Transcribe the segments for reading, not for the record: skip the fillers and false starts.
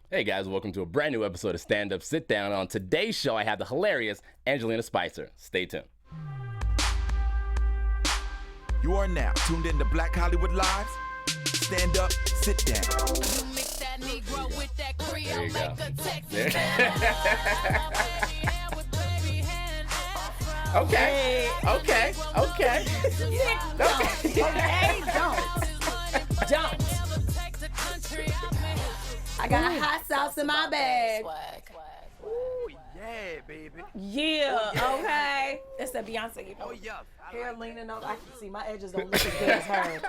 Hey guys, welcome to a brand new episode of Stand Up Sit Down. On today's show, I have the hilarious Angelina Spicer. Stay tuned. You are now tuned in to Black Hollywood Lives. Stand up, sit down. There you go. Okay. Don't. I got hot sauce in my bag. Oh, yeah, baby. Yeah, okay. It's a Beyonce. Oh, yeah. Hair leaning over. I can see my edges don't look as good as hers.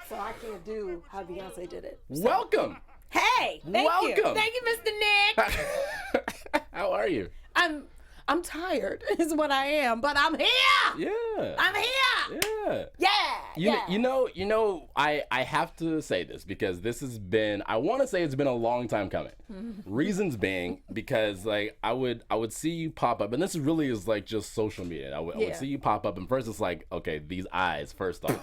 So I can't do how Beyonce did it. So. Welcome. Hey, thank you. Welcome. Thank you, Mr. Nick. How are you? I'm tired is what I am, but I'm here. Yeah. I'm here. Yeah. You know, I have to say this because this has been, I want to say it's been a long time coming. Reasons being because like I would see you pop up, and this really is like just social media. I would see you pop up, and first it's like, okay, these eyes first off.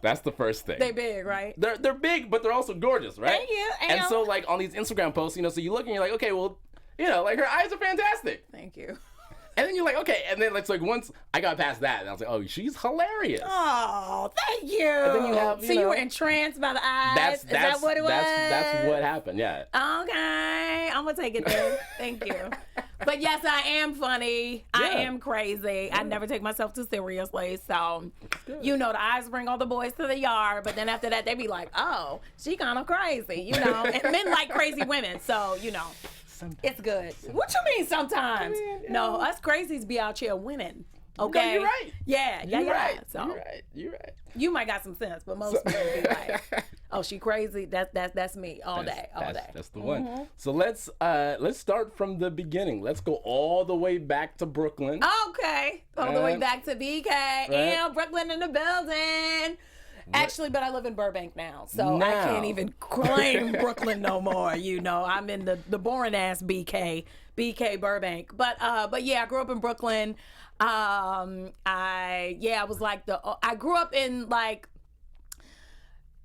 That's the first thing. They big, right? They're big, but they're also gorgeous, right? Thank you. And so like on these Instagram posts, so you look and you're like, okay, well, like her eyes are fantastic. Thank you. And then you're like, okay. And then it's like once I got past that, and I was like, oh, she's hilarious. Oh, thank you. And then you have, you were entranced by the eyes. Is that what it was? That's what happened. Yeah. Okay, I'm gonna take it then. Thank you. But yes, I am funny. I am crazy. I never take myself too seriously. So, the eyes bring all the boys to the yard. But then after that, they be like, oh, she kind of crazy, And men like crazy women. So, Sometimes. It's good. What you mean sometimes? No, us crazies be out here winning. Okay, no, you're right. Yeah. Right. So you're right. You might got some sense, but most people be like, "Oh, she crazy." That's me all day. That's the one. So let's start from the beginning. Let's go all the way back to Brooklyn. Okay, all the way back to BK. Yeah, Brooklyn in the building. Actually, but I live in Burbank now, so I can't even claim Brooklyn no more. I'm in the boring ass BK Burbank. But yeah, I grew up in Brooklyn. I was like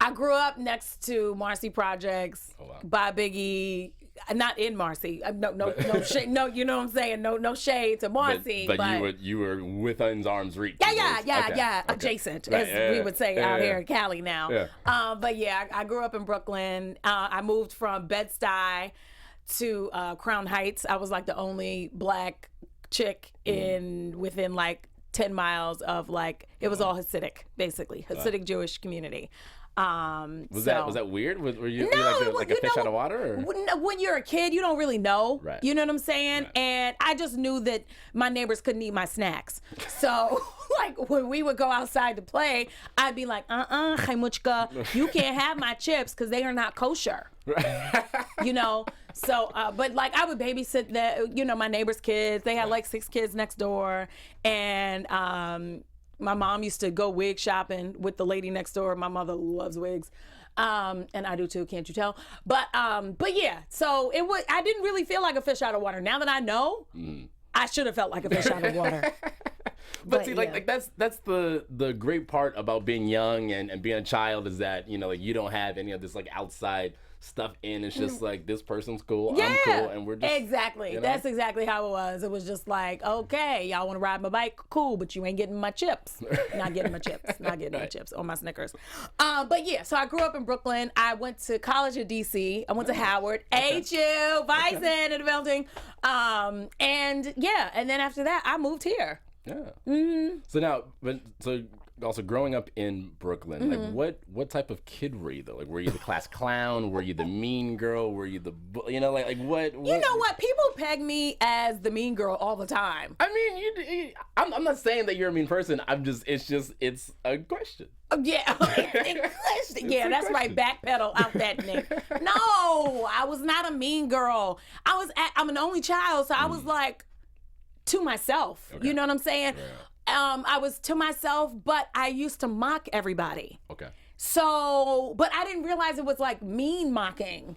I grew up next to Marcy Projects by Biggie. Not in Marcy. No shade. No, you know what I'm saying. No shade to Marcy. But you were within arm's reach. Yeah. Okay. Adjacent, as we would say out here in Cali now. Yeah. But yeah, I grew up in Brooklyn. I moved from Bed-Stuy to Crown Heights. I was like the only black chick within like 10 miles of like, it was all Hasidic, basically. Hasidic Jewish community. Was that weird? Were you like a fish out of water? Or? When you're a kid, you don't really know. Right. You know what I'm saying? Right. And I just knew that my neighbors couldn't eat my snacks. So like when we would go outside to play, I'd be like, Chaimuchka, you can't have my chips because they are not kosher. Right. So, but like I would babysit my neighbors' kids. They had like 6 kids next door. And, my mom used to go wig shopping with the lady next door. My mother loves wigs. And I do too, can't you tell? But yeah, so I didn't really feel like a fish out of water. Now that I know, I should have felt like a fish out of water. But see, like that's the great part about being young and being a child is that, you don't have any of this like outside stuff in. It's just like, this person's cool, I'm cool, and we're just... Exactly. That's exactly how it was. It was just like, okay, y'all want to ride my bike? Cool, but you ain't getting my chips. Not getting my chips. Not getting my chips or my Snickers. But yeah, so I grew up in Brooklyn. I went to college at D.C. I went to Howard. HU, Bison in the building. And then after that, I moved here. Yeah. So now, also growing up in Brooklyn, like what type of kid were you though? Like, were you the class clown? Were you the mean girl? Were you the like what? You know what? People peg me as the mean girl all the time. I mean, I'm not saying that you're a mean person. It's a question. Yeah, yeah, that's right. Backpedal out that Nick. No, I was not a mean girl. I'm an only child, so I was like to myself. Okay. You know what I'm saying? Yeah. I was to myself, but I used to mock everybody. Okay. So, but I didn't realize it was like mean mocking.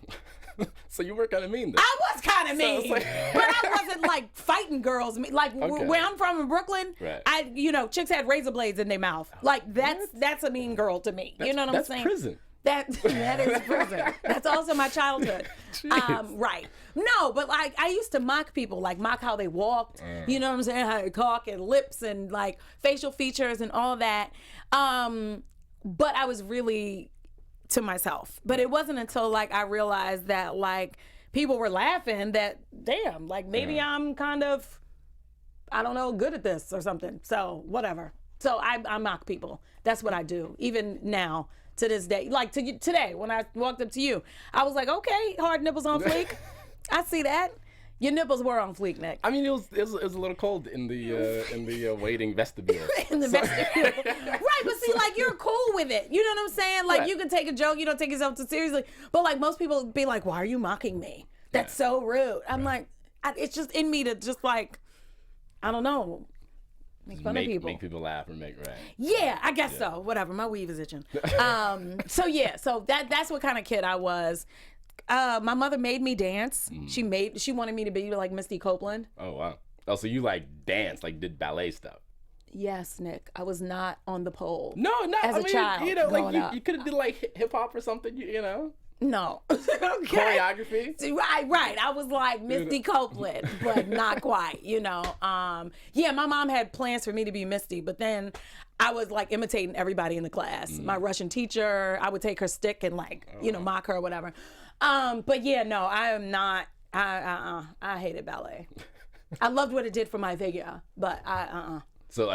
So you were kind of mean then. I was kind of mean, but I wasn't like fighting girls. Like where I'm from in Brooklyn, right. Chicks had razor blades in their mouth. Like that's a mean girl to me. You know what I'm saying? That's prison. That is prison. That's also my childhood. Right. No, but like I used to mock people, like mock how they walked. You know what I'm saying? How they talk and lips and like facial features and all that. But I was really to myself. But it wasn't until like I realized that like people were laughing that damn, like maybe I'm kind of, I don't know, good at this or something. So whatever. So I mock people. That's what I do. Even now. To this day, like today, when I walked up to you, I was like, okay, hard nipples on fleek. I see that. Your nipples were on fleek, Nick. I mean, it was a little cold in the waiting vestibule. In the vestibule. Right, but see, like, you're cool with it. You know what I'm saying? Like, you can take a joke, you don't take yourself too seriously. But, like, most people be like, why are you mocking me? That's so rude. I'm like, it's just in me to just, like, I don't know. Make fun of people. Make people laugh or make right. Yeah, I guess so. Whatever. My weave is itching. So that's what kind of kid I was. My mother made me dance. She wanted me to be like Misty Copeland. Oh wow. Oh, so you like dance, like did ballet stuff. Yes, Nick. I was not on the pole. No, not as a child. You know, like you could have did like hip hop or something. You know. No. Okay. Choreography? Right. I was like Misty Copeland, but not quite, you know. Yeah, my mom had plans for me to be Misty, but then I was like imitating everybody in the class. My Russian teacher, I would take her stick and like, mock her or whatever. But yeah, no, I am not, I hated ballet. I loved what it did for my figure, but So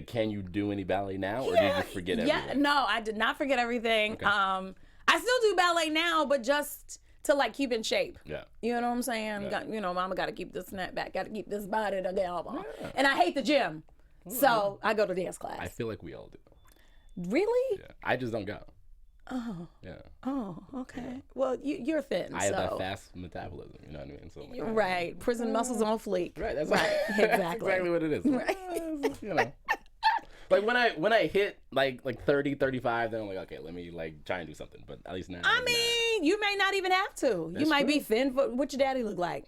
can you do any ballet now, or did you just forget everything? Yeah, no, I did not forget everything. Okay. I still do ballet now, but just to like keep in shape. Yeah. You know what I'm saying? Yeah. Mama got to keep this snapback, got to keep this body together. Yeah. And I hate the gym. So I go to dance class. I feel like we all do. Really? Yeah. I just don't go. Oh. Yeah. Oh, okay. Yeah. Well, you're thin. I have that fast metabolism, you know what I mean? So like, right. Prison muscles on fleek. Right. That's right. Exactly. That's exactly what it is. Right. You know. Like when I hit like 30, 35, then I'm like, okay, let me like try and do something. But at least now. I mean, you may not even have to. You might be thin. What your daddy look like?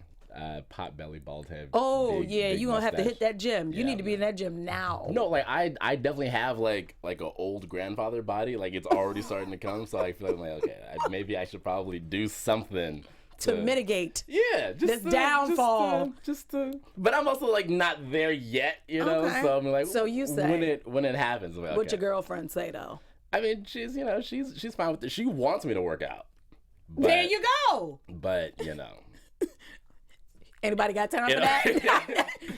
Pot belly, bald head. Oh yeah, you gonna have to hit that gym. You need to be in that gym now. No, like I definitely have like an old grandfather body. Like it's already starting to come. So I feel like I'm like, okay, maybe I should probably do something. To mitigate this downfall. But I'm also like not there yet, you know. Okay. So I'm like, so you say when it happens, I'm like, what your girlfriend say though? I mean, she's fine with it. She wants me to work out. But, there you go. But anybody got time for that?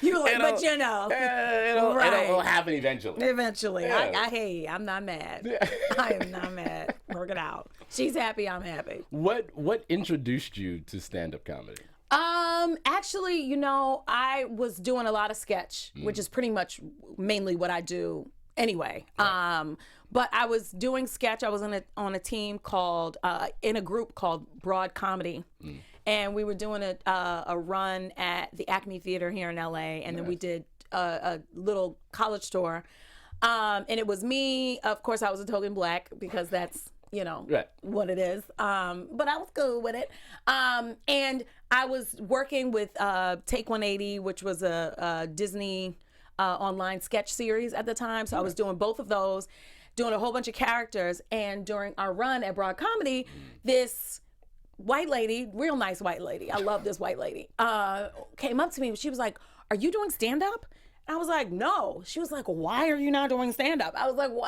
You like, but it'll happen eventually. Eventually, yeah. I'm not mad. I am not mad. Work it out. She's happy. I'm happy. What introduced you to stand-up comedy? Actually, I was doing a lot of sketch, which is pretty much mainly what I do anyway. Right. But I was doing sketch. I was on a team called in a group called Broad Comedy. And we were doing a run at the Acme Theater here in LA, and then we did a little college tour. And it was me. Of course, I was a token black because that's what it is. But I was cool with it. And I was working with Take 180, which was a Disney online sketch series at the time. So I was doing both of those, doing a whole bunch of characters. And during our run at Broad Comedy, this white lady, real nice white lady, I love this white lady, came up to me and she was like, "Are you doing stand-up?" And I was like, "No." She was like, "Why are you not doing stand-up?" I was like, "Well,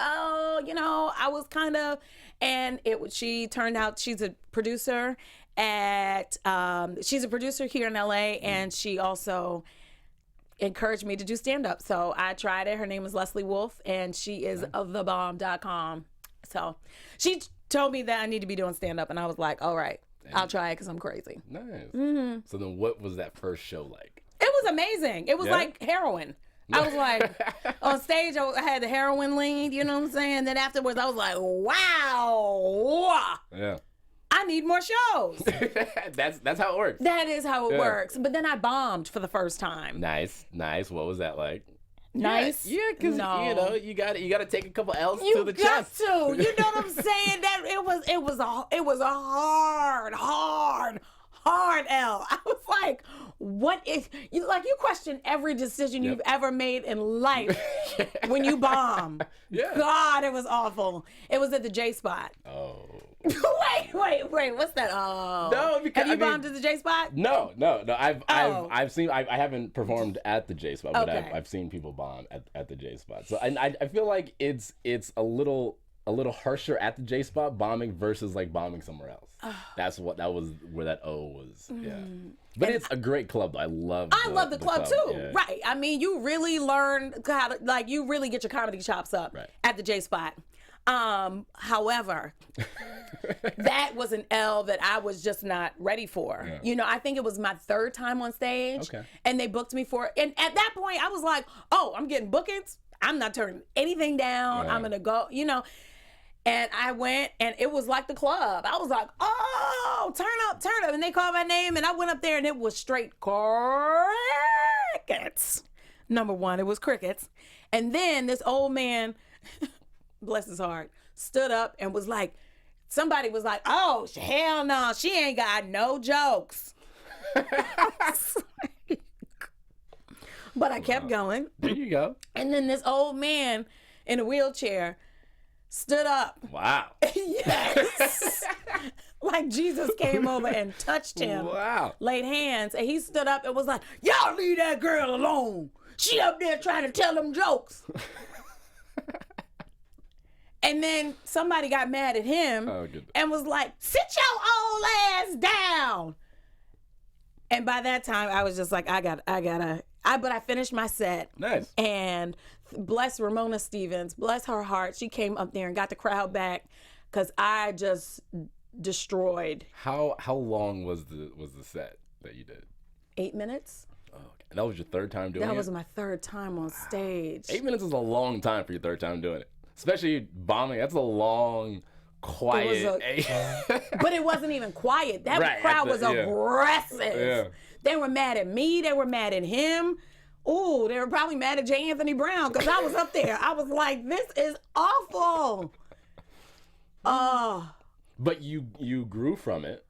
I was kind of," and she turned out she's a producer she's a producer here in LA, and she also encouraged me to do stand-up. So I tried it. Her name is Leslie Wolf, and she is of thebomb.com. So she told me that I need to be doing stand-up, and I was like, all right. I'll try it because I'm crazy. Nice. Mm-hmm. So then what was that first show like? It was amazing. It was like heroin. I was like, on stage, I had the heroin lead, you know what I'm saying? Then afterwards, I was like, wow. Yeah. I need more shows. That's how it works. That is how it works. But then I bombed for the first time. Nice. What was that like? Nice. Yeah, because you got to take a couple L's to the chest. You got to. You know what I'm saying? That it was a hard L. I was like, what is you like? You question every decision you've ever made in life when you bomb. Yeah. God, it was awful. It was at the J Spot. Oh. wait. What's that? Oh. No, because have you bombed at the J Spot? No. I've seen. I haven't performed at the J Spot, but Okay. I've seen people bomb at the J Spot. So I feel like it's a little harsher at the J Spot bombing versus like bombing somewhere else. That was where that O was. Yeah. But it's a great club though. I love the club too. Yeah. Right. I mean, you really learn how to, like, you really get your comedy chops up at the J Spot. However, that was an L that I was just not ready for. Yeah. You know, I think it was my third time on stage. Okay. And they booked me for it. And at that point I was like, oh, I'm getting bookings. I'm not turning anything down. Yeah. I'm gonna go, you know. And I went, and it was like the club. I was like, oh, turn up. And they called my name, and I went up there, and it was straight crickets. Number one, it was crickets. And then this old man, bless his heart, stood up and was like, somebody was like, oh, hell no, she ain't got no jokes. But I kept going. There you go. And then this old man in a wheelchair stood up. Wow. Yes. Like Jesus came over and touched him. Wow. Laid hands. And he stood up and was like, y'all leave that girl alone. She up there trying to tell them jokes. And then somebody got mad at him and was like, sit your old ass down. And by that time, I was just like, but I finished my set. Nice. And bless Ramona Stevens, bless her heart. She came up there and got the crowd back because I just destroyed. How long was the set that you did? 8 minutes. Oh, okay. And that was your third time doing it? That was my third time on stage. 8 minutes is a long time for your third time doing it. Especially bombing. That's a long, quiet. But it wasn't even quiet. That crowd was aggressive. Yeah. They were mad at me. They were mad at him. Ooh, they were probably mad at J. Anthony Brown because I was up there. I was like, this is awful. But you grew from it.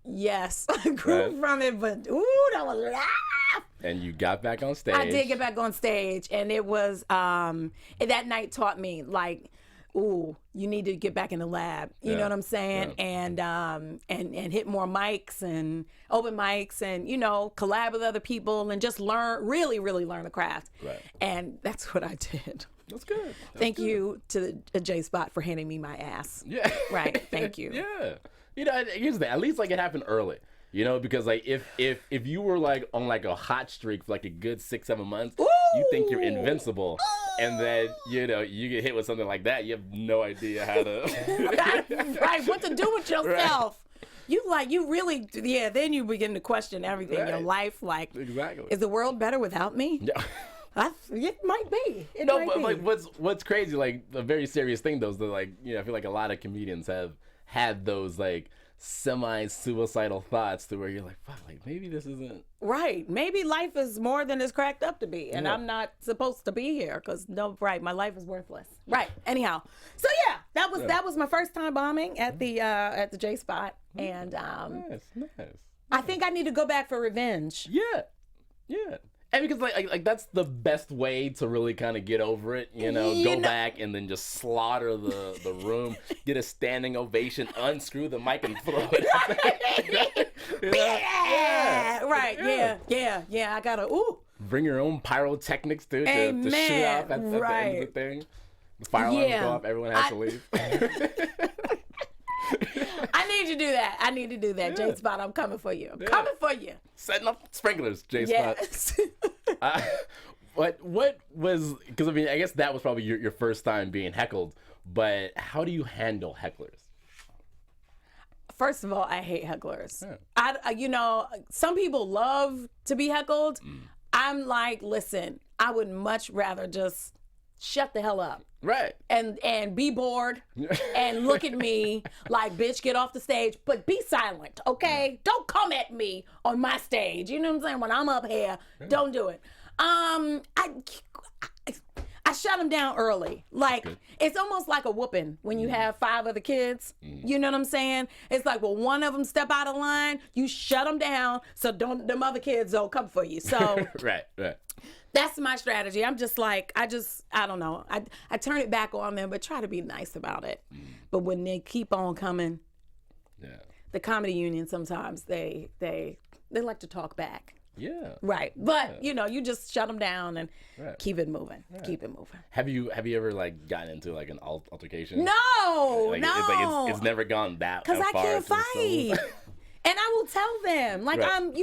Yes, I grew from it, but ooh, that was laugh. And you got back on stage. I did get back on stage, and it was that night taught me like, ooh, you need to get back in the lab. You know what I'm saying? Yeah. And hit more mics and open mics, and collab with other people, and just really learn the craft. Right. And that's what I did. That's good. Thank you to the J Spot for handing me my ass. Yeah. Right. Thank you. Yeah. Here's the thing. At least like it happened early. Because like if you were like on like a hot streak for like a good 6-7 months, you think you're invincible, and then you get hit with something like that, you have no idea how to right, what to do with yourself. Right. You really then you begin to question everything in your life. Like, exactly, is the world better without me? Yeah. It might be. But like what's crazy, like a very serious thing though, is that like I feel like a lot of comedians have had those like semi-suicidal thoughts to where you're like, fuck, like maybe this isn't right. Maybe life is more than it's cracked up to be, and I'm not supposed to be here because my life is worthless. Right. Anyhow, so that was my first time bombing at the J Spot, and nice. I think I need to go back for revenge. Yeah. And because like that's the best way to really kind of get over it, go back and then just slaughter the room, get a standing ovation, unscrew the mic and throw it up. I gotta bring your own pyrotechnics to shoot off at the end of the thing. The fire alarms go off, everyone has to leave. I need to do that. Yeah. J Spot, I'm coming for you. Coming for you. Setting up sprinklers, J Spot. Yes. What was, because I guess that was probably your first time being heckled, but how do you handle hecklers? First of all, I hate hecklers. Yeah. Some people love to be heckled. I'm like, listen, I would much rather just shut the hell up. Right. And be bored and look at me like, bitch, get off the stage, but be silent, okay? Don't come at me on my stage. You know what I'm saying? When I'm up here, don't do it. I I shut them down early. Like, it's almost like a whooping when you have 5 other kids. You know what I'm saying? It's like, well, one of them step out of line, you shut them down so them other kids don't come for you. So right. that's my strategy. I'm just like, I don't know. I turn it back on them, but try to be nice about it. But when they keep on coming, the comedy union, sometimes they like to talk back. Yeah. Right. But, you just shut them down and keep it moving. Right. Keep it moving. Have you ever like gotten into like an altercation? No, like, no. It's never gone that far. Because I can't fight. And I will tell them, like, I'm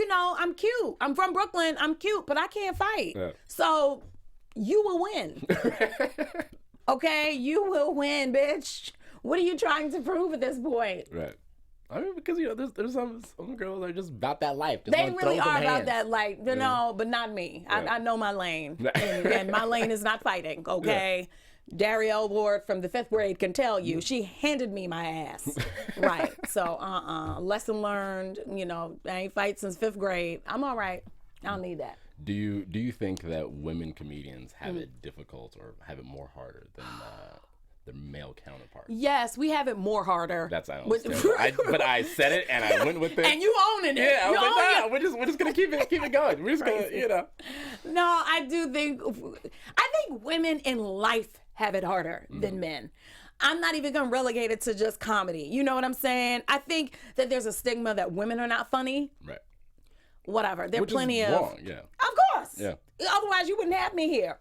cute. I'm from Brooklyn. I'm cute, but I can't fight. Yeah. So you will win. Okay? You will win, bitch. What are you trying to prove at this point? Right. I mean, because there's some girls that are just about that life. They really are about that life. No, but not me. Yeah. I know my lane, and my lane is not fighting. Okay, Dario Ward from the 5th grade can tell you. She handed me my ass. Right. So lesson learned. I ain't fight since 5th grade. I'm all right. I don't need that. Do you think that women comedians have it difficult or have it more harder than their male counterparts? Yes, we have it more harder. That's but I said it and I went with it. And you owning it. Yeah, I was like, we're just gonna keep it going. We're just gonna, No, I think women in life have it harder than men. I'm not even gonna relegate it to just comedy. You know what I'm saying? I think that there's a stigma that women are not funny. Right. Whatever. There are plenty is of wrong, yeah. Of course. Yeah. Otherwise you wouldn't have me here.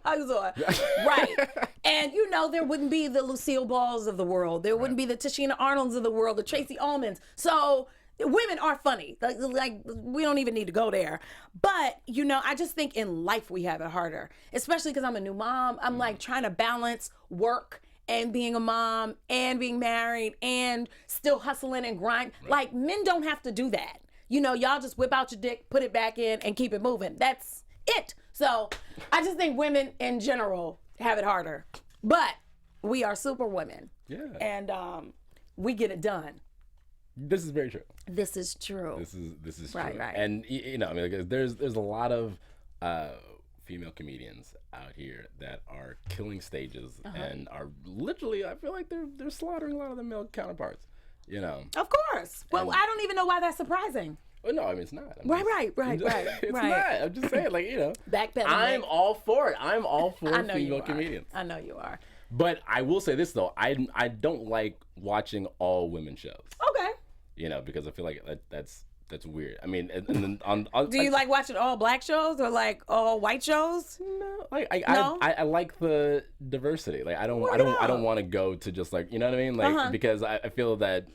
Right. And there wouldn't be the Lucille Balls of the world. There wouldn't be the Tashina Arnolds of the world, the Tracy Ullmans. So women are funny. Like we don't even need to go there. But, I just think in life we have it harder. Especially because I'm a new mom. I'm like trying to balance work and being a mom and being married and still hustling and grind. Right. Like men don't have to do that. Y'all just whip out your dick, put it back in, and keep it moving. That's it. So I just think women in general have it harder. But we are super women. Yeah. And we get it done. This is very true. This is true. This is right, true. Right. And like, there's a lot of female comedians out here that are killing stages and are literally, I feel like they're slaughtering a lot of their male counterparts. Of course. Well, I don't even know why that's surprising. Well, no, I mean, it's not. Right. It's not. I'm just saying, like, Backpedaling. I'm all for it. I'm all for female comedians. I know you are. But I will say this, though. I don't like watching all women shows. Okay. Because I feel like that's weird. I mean, and then do you like watching all black shows or like all white shows? No, like I like the diversity. Like I don't want to go to just like, you know what I mean? Like because I feel that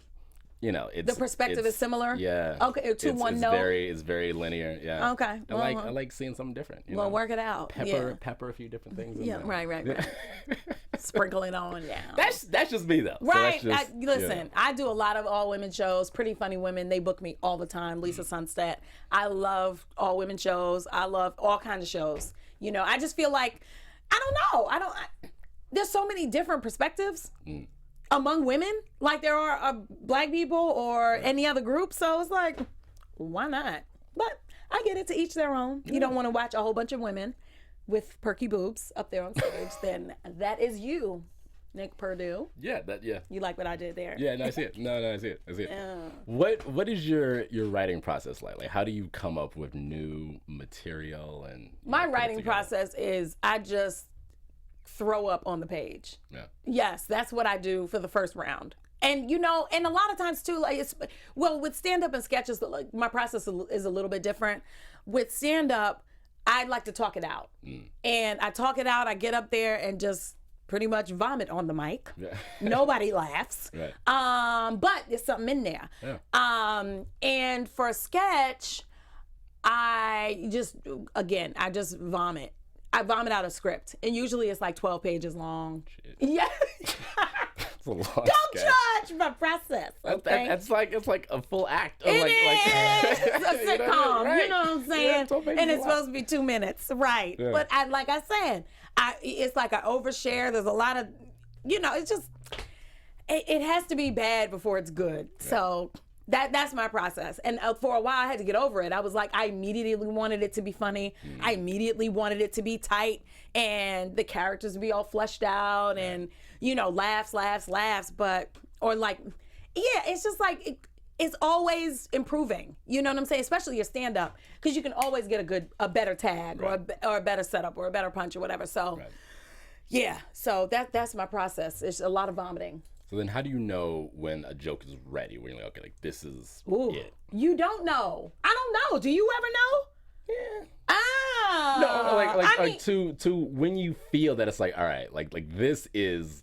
it's the perspective is similar. Yeah. Okay. It's very linear. Yeah. Okay. I like seeing something different. Work it out. Pepper a few different things. Yeah. Right. Sprinkle it on. Yeah. That's just me though. Right. So listen, I do a lot of all women shows. Pretty Funny Women. They book me all the time. Lisa Sunstead. I love all women shows. I love all kinds of shows. I just feel like I don't know. There's so many different perspectives. Among women, like there are black people or any other group. So it's like, why not? But I get it, to each their own. You don't want to watch a whole bunch of women with perky boobs up there on stage, then that is you, Nick Perdue. Yeah, You like what I did there? Yeah, no, I see it. I see it. What is your writing process like? Like, how do you come up with new material and my writing process is I just throw up on the page. Yeah. Yes, that's what I do for the first round. And and a lot of times too, like with stand up and sketches, like my process is a little bit different. With stand up, I like to talk it out. And I talk it out, I get up there and just pretty much vomit on the mic. Yeah. Nobody laughs. Right. But there's something in there. Yeah. And for a sketch, I just vomit. I vomit out a script, and usually it's like 12 pages long. Shit. Yeah. It's a long Don't sketch. Judge my process. Okay? It's like a full act. It is a sitcom. Right. You know what I'm saying? Yeah, and it's supposed to be 2 minutes, right? Yeah. But like I said, it's like I overshare. There's a lot of, it's just it has to be bad before it's good. Yeah. So That's my process. And for a while I had to get over it. I was like, I immediately wanted it to be funny. I immediately wanted it to be tight and the characters to be all fleshed out and, you know, laughs. But, or like, yeah, it's just like, it's always improving. You know what I'm saying? Especially your stand up, because you can always get a better tag or a better setup or a better punch or whatever. So yeah, so that's my process. It's a lot of vomiting. So then how do you know when a joke is ready? When you're like, okay, like this is it? You don't know. I don't know. Do you ever know? Yeah. Ah. No, like to when you feel that it's like, all right, like this is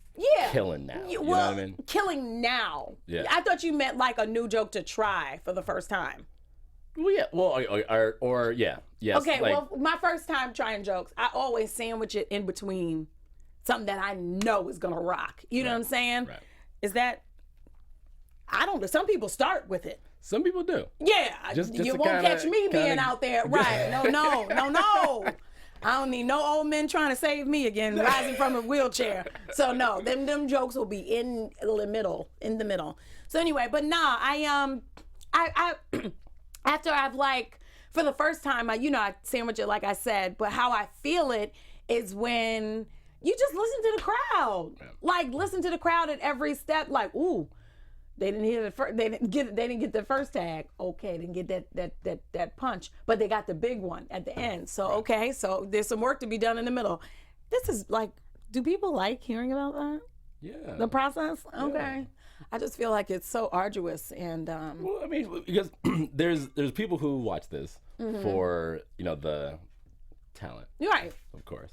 killing now. You know what I mean? Killing now. Yeah. I thought you meant like a new joke to try for the first time. Well, yeah. Well, or yeah. Yes. Okay, like, well, my first time trying jokes, I always sandwich it in between something that I know is going to rock. You know what I'm saying? Right. Is that, I don't know. Some people start with it. Some people do. Yeah. Just you won't catch me being out there. Right. No. I don't need no old men trying to save me again, rising from a wheelchair. So no, them jokes will be in the middle. So anyway, but nah, I after I've like, for the first time, I sandwich it like I said, but how I feel it is when you just listen to the crowd. Yeah. Like, listen to the crowd at every step. Like, ooh, they didn't hear they didn't get the first tag. Okay, they didn't get that punch, but they got the big one at the end. So okay, so there's some work to be done in the middle. This is like, do people like hearing about that? Yeah. The process? Okay. Yeah. I just feel like it's so arduous and well, I mean, because there's people who watch this for, you know, the talent. Right. Of course.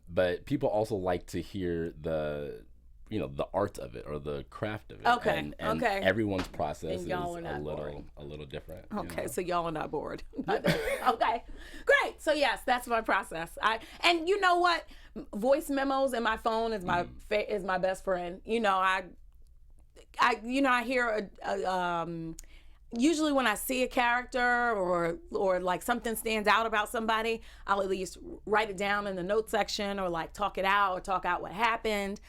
But people also like to hear the, you know, the art of it or the craft of it. Okay. And everyone's process is y'all are not a little different. Okay, you know? so y'all are not bored. Okay, great. So yes, that's my process. And you know what? Voice memos in my phone is my is my best friend. You know, I hear usually when I see a character or like something stands out about somebody, I'll at least write it down in the note section or like talk it out or talk out what happened.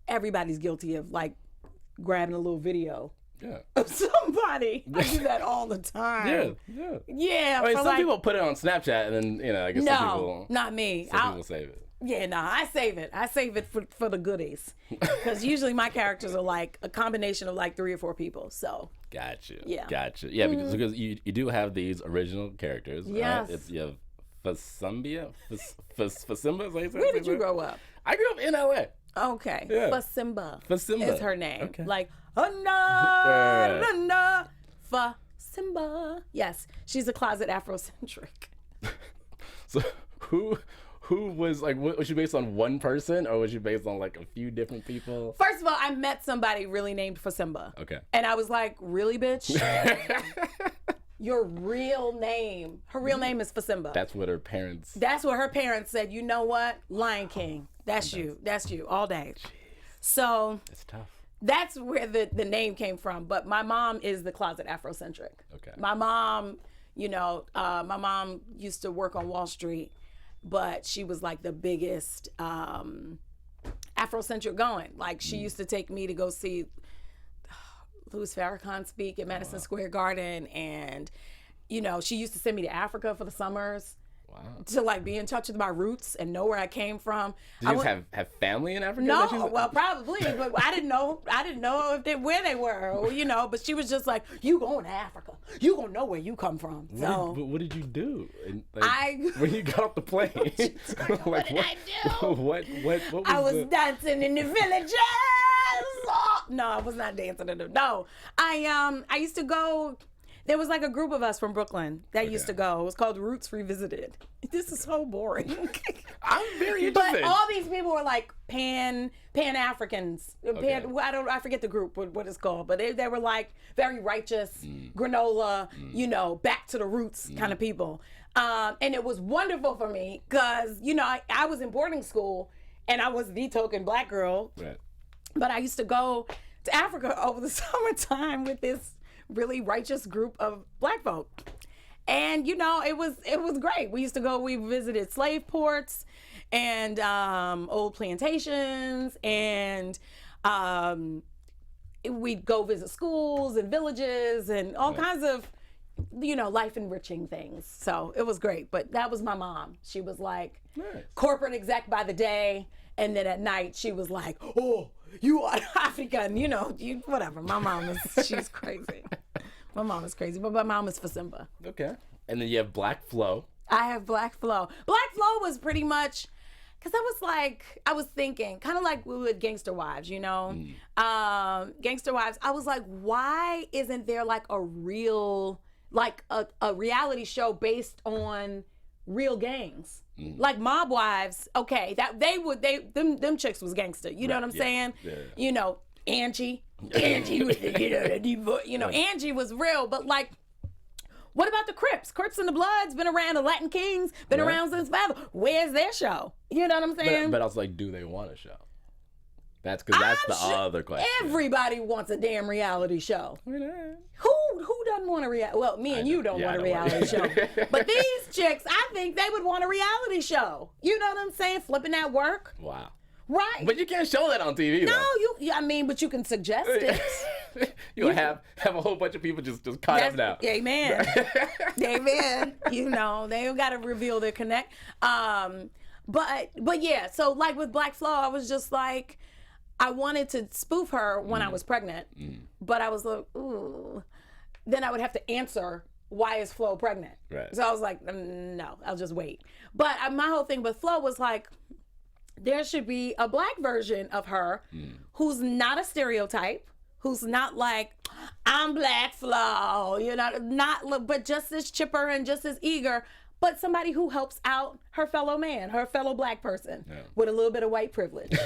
Everybody's guilty of like grabbing a little video of somebody. I do that all the time. Yeah. I mean, some people put it on Snapchat and then, you know, I guess some people. Not me. Some people save it. Yeah, no, I save it. I save it for the goodies. Because usually my characters are like a combination of like 3 or 4 people. So. Gotcha. Yeah. Gotcha. Yeah, because you do have these original characters. Yes. Right? You have Fasimba? Fasimba? Where did you grow up? I grew up in LA. Okay. Yeah. Fasimba is her name. Okay. Like, Fasimba. Yes, she's a closet Afrocentric. So who was like, was she based on one person or was she based on like a few different people? First of all, I met somebody really named Fasimba. Okay. And I was like, really, bitch? Your real name. Her real name is Fasimba. That's what her parents. That's what her parents said. You know what? Lion King. That's you. That's you all day. Jeez. So. That's tough. That's where the name came from. But my mom is the closet Afrocentric. Okay. My mom, my mom used to work on Wall Street, but she was like the biggest Afrocentric going. Like she used to take me to go see Louis Farrakhan speak at Madison Square Garden, and she used to send me to Africa for the summers. Wow. To like be in touch with my roots and know where I came from. Did you have family in Africa? No, well, probably, but I didn't know where they were, or, but she was just like, you going to Africa, you gonna know where you come from. But what did you do? When you got off the plane, what did I do? What was I was dancing in the villages. No, I was not dancing in the. No, I used to go. There was like a group of us from Brooklyn that used to go. It was called Roots Revisited. This is so boring. I'm very interested. But all these people were like Pan-Africans. Okay. I forget the group, what it's called. But they were like very righteous, granola, back to the roots kind of people. And it was wonderful for me because, I was in boarding school and I was the token black girl. Right. But I used to go to Africa over the summertime with this really righteous group of black folk, and it was great. We visited slave ports and old plantations, and we'd go visit schools and villages and all kinds of, life enriching things. So it was great. But that was my mom. She was like corporate exec by the day. And then at night she was like, oh, you are African, whatever. My mom she's crazy. My mom is crazy, but my mom is for Simba. Okay. And then you have Black Flo. I have Black Flo. Black Flo was pretty much, because I was thinking, kind of like we with Gangster Wives, Gangster Wives, I was like, why isn't there like a real, like a reality show based on real gangs? Like Mob Wives, okay, that them chicks was gangster. You know what I'm saying? Yeah. Angie with the, Angie was real, but like, what about the Crips? Crips and the Bloods been around, the Latin Kings been around since forever. Where's their show? You know what I'm saying? But I was like, do they want a show? That's because that's the other question. Everybody wants a damn reality show. Who doesn't want a reality? Well, me and you don't want a reality show. But these chicks, I think they would want a reality show. You know what I'm saying? Flipping that work. Wow. Right. But you can't show that on TV. No, but you can suggest it. You'll have a whole bunch of people just caught up now. Amen. Amen. They got to reveal their connect. But yeah, so like with Black Flo, I was just like, I wanted to spoof her when I was pregnant, but I was like, ooh. Then I would have to answer, why is Flo pregnant? Right. So I was like, no, I'll just wait. But my whole thing with Flo was like, there should be a Black version of her who's not a stereotype, who's not like, I'm Black Flo, but just as chipper and just as eager, but somebody who helps out her fellow man, her fellow Black person with a little bit of white privilege.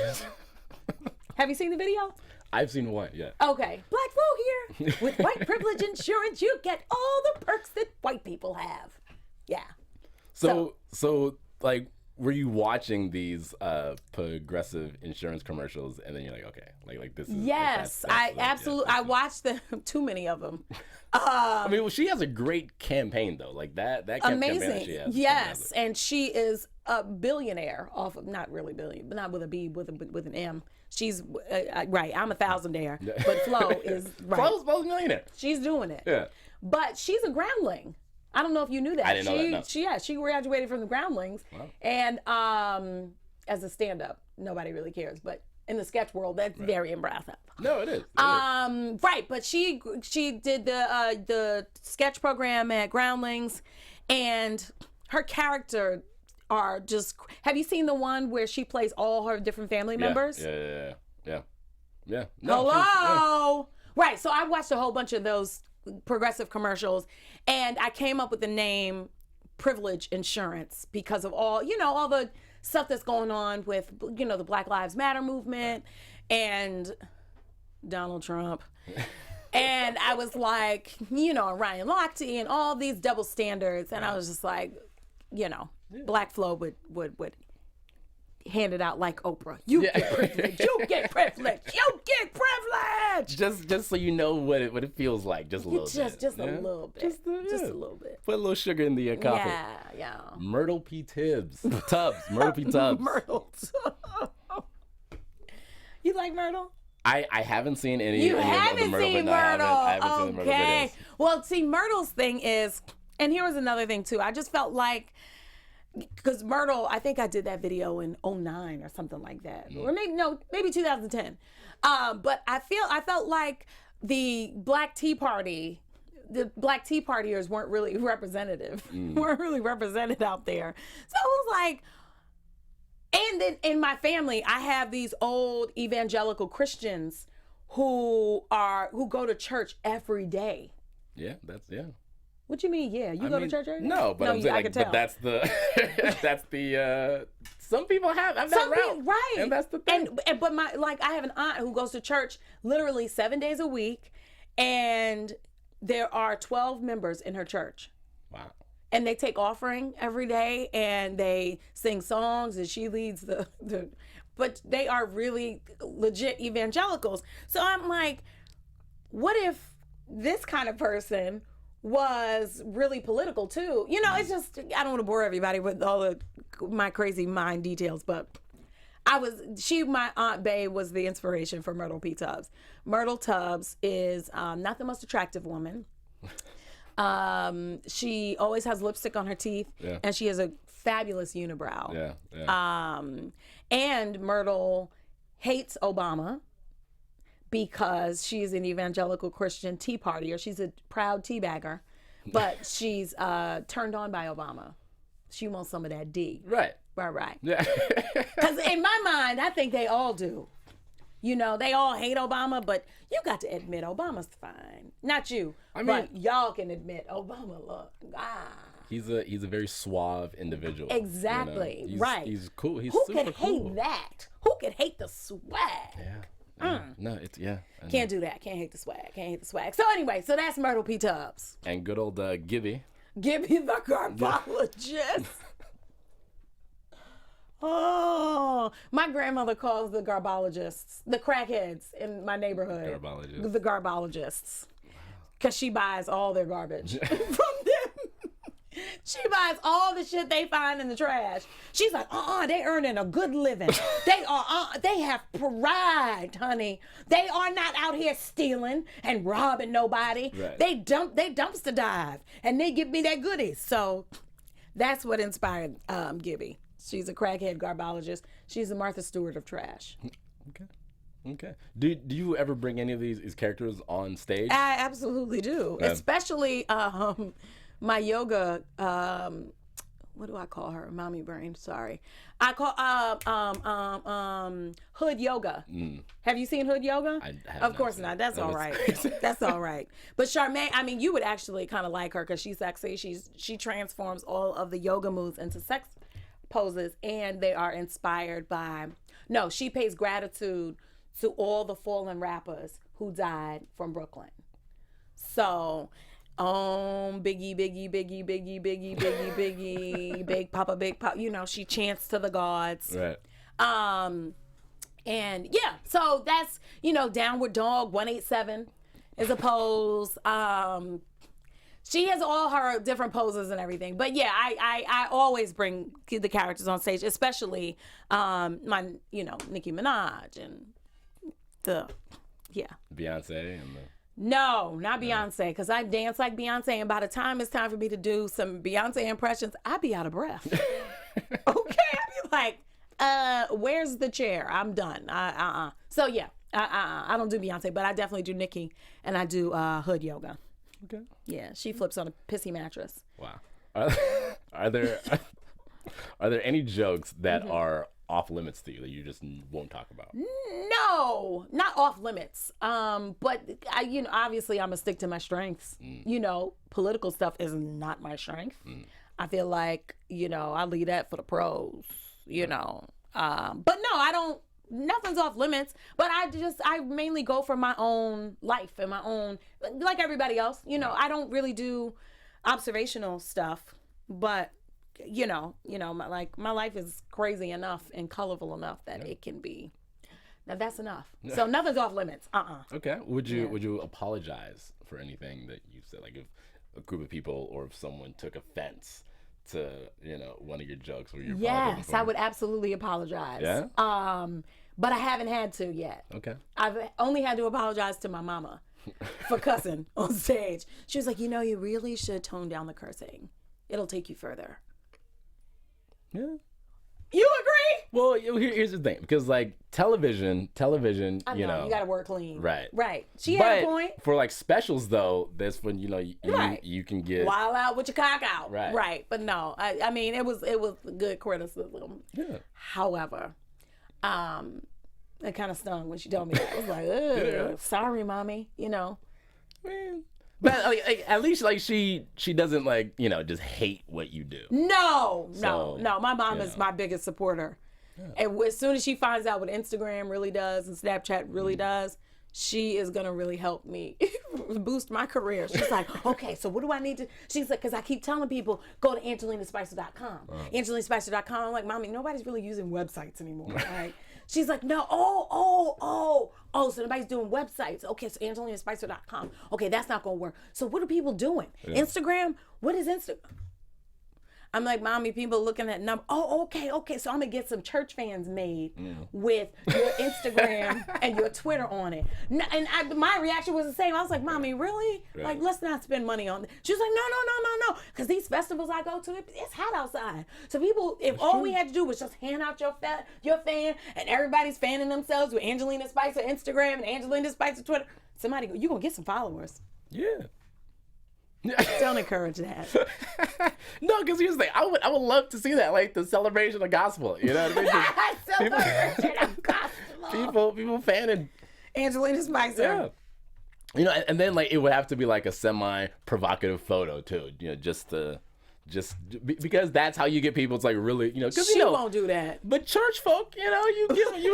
Have you seen the video? I've seen one, yeah. Okay. Black Flo here. With white privilege insurance, you get all the perks that white people have. Yeah. So like, were you watching these progressive insurance commercials and then you're like, okay, like this is... Yes, I absolutely... I watched too many of them. I mean, well, she has a great campaign, though. Like, that amazing. Campaign that she has. Yes, and she is a billionaire off of... Not really billion, but not with a B, with an M. She's... right, I'm a thousandaire, but Flo is... Right. Flo's a millionaire. She's doing it. Yeah. But she's a groundling. I don't know if you knew that. I didn't know that, no. She graduated from the Groundlings. Wow. And as a stand-up, nobody really cares. But in the sketch world, that's very impressive. No, it is. Right, but she did the sketch program at Groundlings, and her character are just... Have you seen the one where she plays all her different family members? Yeah. No, hello! Right, so I watched a whole bunch of those progressive commercials, and I came up with the name Privilege Insurance because of all the stuff that's going on with the Black Lives Matter movement and Donald Trump. And I was like, Ryan Lochte and all these double standards, and I was just like, Black Flo would hand it out like Oprah. You get privilege. You get privilege. You get privilege. Just so you know what it feels like, just a little bit. Just a little bit. Just a little bit. Put a little sugar in the coffee. Yeah. Myrtle P. Tubbs. Myrtle P. Tubbs. Myrtle. You like Myrtle? I haven't seen any you of the Myrtle. I haven't seen the Myrtle videos. Well, see, Myrtle's thing is, and here was another thing too. I just felt like, because Myrtle, I think I did that video in 2009 or something like that. Or maybe 2010. But I felt like the Black Tea Partyers weren't really representative. Weren't really represented out there. So it was like, and then in my family, I have these old evangelical Christians who go to church every day. Yeah, What you mean? Yeah, you go to church every day? No, but I'm saying, I can tell. But that's the some people have that route, right? And that's the thing. But I have an aunt who goes to church literally 7 days a week, and there are 12 members in her church. Wow. And they take offering every day, and they sing songs, and she leads the. But they are really legit evangelicals. So I'm like, what if this kind of person was really political too? It's just, I don't want to bore everybody with all my crazy mind details, but My Aunt Bay was the inspiration for Myrtle P. Tubbs. Myrtle Tubbs is not the most attractive woman. She always has lipstick on her teeth, and she has a fabulous unibrow. And Myrtle hates Obama because she's an evangelical Christian tea partier. She's a proud tea bagger, but she's turned on by Obama. She wants some of that D. Right. Yeah. Because in my mind, I think they all do. You know, they all hate Obama, but you got to admit Obama's fine. Not you, but y'all can admit Obama. Look, he's a very suave individual. Exactly. You know? Right. He's cool. He's Who super could cool. hate that? Who could hate the swag? Yeah. No, it's Can't do that. Can't hate the swag. So anyway, so that's Myrtle P. Tubbs. And good old Gibby. Gibby the garbologist. Oh, my grandmother calls the garbologists, the crackheads in my neighborhood, the garbologists, because she buys all their garbage from them. She buys all the shit they find in the trash. She's like, they earning a good living. They have pride, honey. They are not out here stealing and robbing nobody. Right. They dumpster dive and they give me their goodies. So that's what inspired Gibby. She's a crackhead garbologist. She's the Martha Stewart of trash. Okay. Do you ever bring any of these characters on stage? I absolutely do. Especially my yoga, what do I call her? Mommy brain, sorry. I call Hood Yoga. Have you seen Hood Yoga? I have of course not. That's all right. That's all right. But Charmaine, I mean, you would actually kind of like her because she's sexy. She transforms all of the yoga moves into sex poses, and they are inspired by, she pays gratitude to all the fallen rappers who died from Brooklyn. So, Biggie, Big Papa, you know, she chants to the gods. Right. And yeah, so that's, Downward Dog 187 is a pose. She has all her different poses and everything. But yeah, I always bring the characters on stage, especially my, Nicki Minaj and Beyonce and No, not Beyonce, because I dance like Beyonce, and by the time it's time for me to do some Beyonce impressions, I be out of breath. Okay, I be like, where's the chair? I'm done. So yeah, I don't do Beyonce, but I definitely do Nicki, and I do Hood Yoga. Okay. Yeah, she flips on a pissy mattress. Wow. Are there any jokes that are off limits to you that you just won't talk about? No, not off limits. But I, obviously I'm gonna stick to my strengths. Political stuff is not my strength. I feel like, I leave that for the pros, But no, I don't. Nothing's off limits, but I mainly go for my own life and my own, like everybody else, I don't really do observational stuff, but my life is crazy enough and colorful enough that it can be, now that's enough. So nothing's off limits. Okay. Would you apologize for anything that you said, like if a group of people or if someone took offense to, one of your jokes? Yes, I would absolutely apologize. Yeah? But I haven't had to yet. Okay. I've only had to apologize to my mama for cussing on stage. She was like, you really should tone down the cursing. It'll take you further. Yeah. You agree? Well, here's the thing, because like television, I know, you gotta work clean. Right. She had a point. For like specials though, that's when you can get wild out with your cock out. Right. But no, I mean it was good criticism. Yeah. However, it kind of stung when she told me that. I was like, ugh, sorry, mommy. Man. But like, at least like she doesn't like just hate what you do. No. My mom is my biggest supporter. Yeah. And as soon as she finds out what Instagram really does and Snapchat really does, she is gonna really help me boost my career. She's like, okay, so what do I need to? She's like, because I keep telling people go to AngelinaSpicer.com. AngelinaSpicer.com. I'm like, mommy, nobody's really using websites anymore. Right? She's like, no, so nobody's doing websites. Okay, so AngelinaSpicer.com. Okay, that's not gonna work. So what are people doing? Yeah. Instagram? What is Instagram? I'm like, mommy, people looking at number. Oh, okay. So I'm gonna get some church fans made with your Instagram and your Twitter on it. And my reaction was the same. I was like, mommy, really? Right. Like, let's not spend money on it. She was like, no. Because these festivals I go to, it's hot outside. So people, if all we had to do was just hand out your fan, and everybody's fanning themselves with Angelina Spicer Instagram and Angelina Spicer Twitter, you gonna get some followers. Yeah. Don't encourage that. No, because here's the thing. I would love to see that, like the celebration of gospel. You know what I mean? Celebration of gospel. People fanning Angelina Spicer. Yeah. You know, and then like it would have to be like a semi-provocative photo too. You know, just because that's how you get people. It's like really, you know, because She won't do that. But church folk, you know, you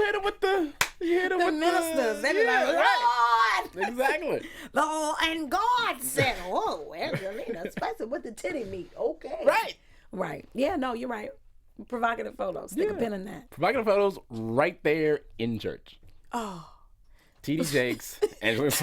hit them with the ministers. They be like, Lord. Right. Exactly. Lord, and God said, "Oh, Angelina Spicer with the titty meat." Okay. Right. Yeah. No, you're right. Provocative photos. Stick a pin in that. Provocative photos right there in church. Oh. TD Jakes and Right,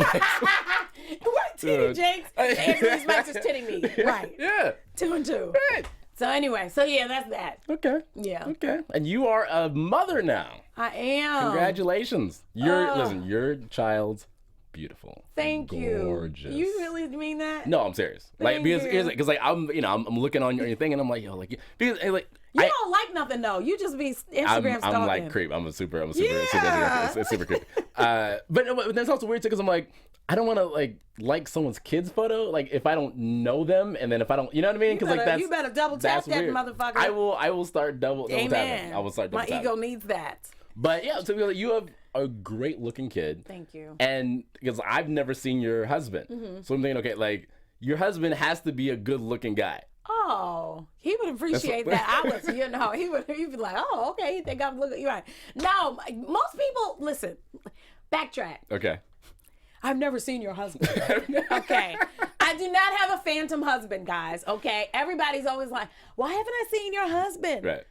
TD Jakes, Angelina Spicer's titty meat. Right. Yeah. 2 and 2. Right. So anyway, that's that. Okay. Yeah. Okay. And you are a mother now. I am. Congratulations. Listen, your child's beautiful. Thank you. Gorgeous. You really mean that? No, I'm serious. Like because like I'm looking on your thing and I'm like, yo, like because like you don't like nothing though. You just be Instagram stalking. I'm like creep. I'm a super it's super creepy. But that's also weird too because I'm like, I don't want to like someone's kid's photo like if I don't know them and then if I don't, you know what I mean? Because like you better double tap that weird. motherfucker. I will start double tapping. I will start double tapping. My ego needs that. But yeah, so you have a great looking kid. Thank you. And because I've never seen your husband, so I'm thinking, okay, like your husband has to be a good looking guy. Oh, he would appreciate that. I was, he'd be like, oh, okay, you think I'm looking, you're right. No, most people, listen, backtrack. Okay. I've never seen your husband. Okay. I do not have a phantom husband, guys. Okay. Everybody's always like, why haven't I seen your husband? Right.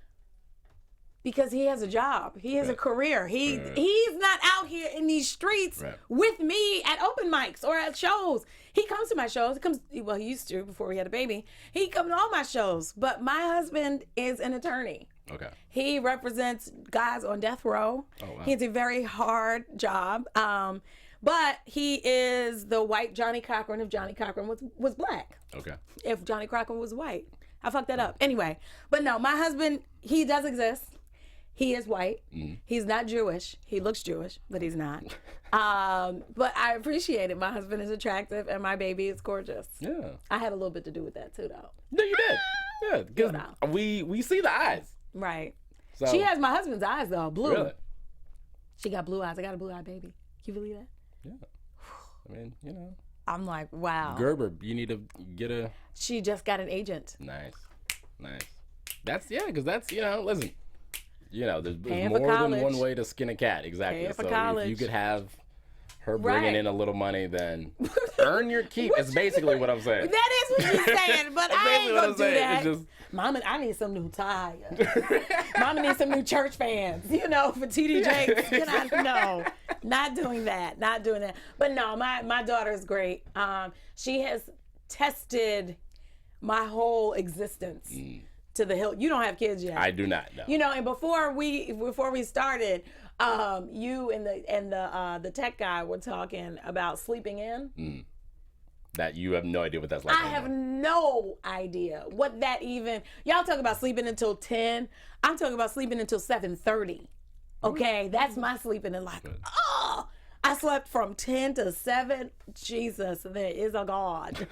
Because he has a job. He has a career. He's not out here in these streets with me at open mics or at shows. He comes to my shows. He used to before we had a baby. He comes to all my shows. But my husband is an attorney. Okay. He represents guys on death row. Oh, wow. He has a very hard job. But he is the white Johnny Cochran if Johnny Cochran was black. Okay. If Johnny Cochran was white. I fucked that up. Anyway, but no, my husband, he does exist. He is white. He's not Jewish. He looks Jewish, but he's not. But I appreciate it. My husband is attractive, and my baby is gorgeous. Yeah. I had a little bit to do with that too, though. No, you did. Yeah, because we see the eyes. Right. So, she has my husband's eyes though, blue. Really? She got blue eyes. I got a blue-eyed baby. Can you believe that? Yeah. I mean, you know. I'm like, wow. Gerber, you need to get a. She just got an agent. Nice. That's because that's listen. There's Paying more for than one way to skin a cat. Exactly. Paying for so college. if you could have her bringing in a little money, then earn your keep. It's basically what I'm saying. That is what you're saying, but I ain't gonna do that. Just... Mama, I need some new tires. Mama needs some new church fans, for TD Jakes. No, not doing that. But no, my daughter is great. She has tested my whole existence. To the hill. You don't have kids yet. I do not. No. And before we started, you and the tech guy were talking about sleeping in. That you have no idea what that's like. I have no idea what that even. Y'all talk about sleeping until 10. I'm talking about sleeping until 7:30. Okay, that's my sleeping and like, I slept from 10 to 7. Jesus, there is a God.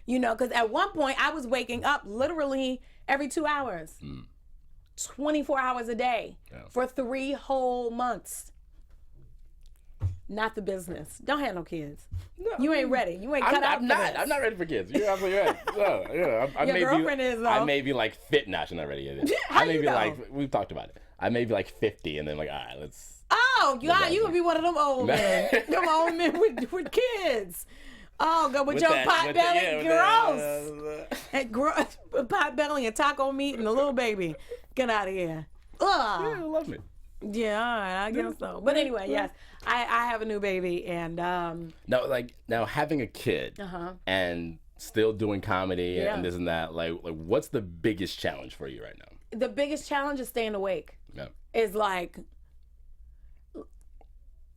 Because at one point I was waking up literally every 2 hours, 24 hours a day for 3 whole months. Not the business. Don't have no kids. No, you ain't ready. You ain't cut out for this. I'm not ready for kids. You're absolutely right. No, I Your girlfriend is, though. I may be like fit. No, she's not ready yet. How I may you be know? like, we've talked about it. I may be like 50 and then like, all right, let's. Oh, God, you gonna be one of them old men. Them old men with kids. Oh, go with your pot belly, gross. And pot belly and taco meat and a little baby. Get out of here. Ugh. Yeah, love me. Yeah, all right, I guess so. But anyway, yes, I have a new baby, and now having a kid, and still doing comedy Yeah. and this and that. Like, what's the biggest challenge for you right now? The biggest challenge is staying awake. Yeah. Is like,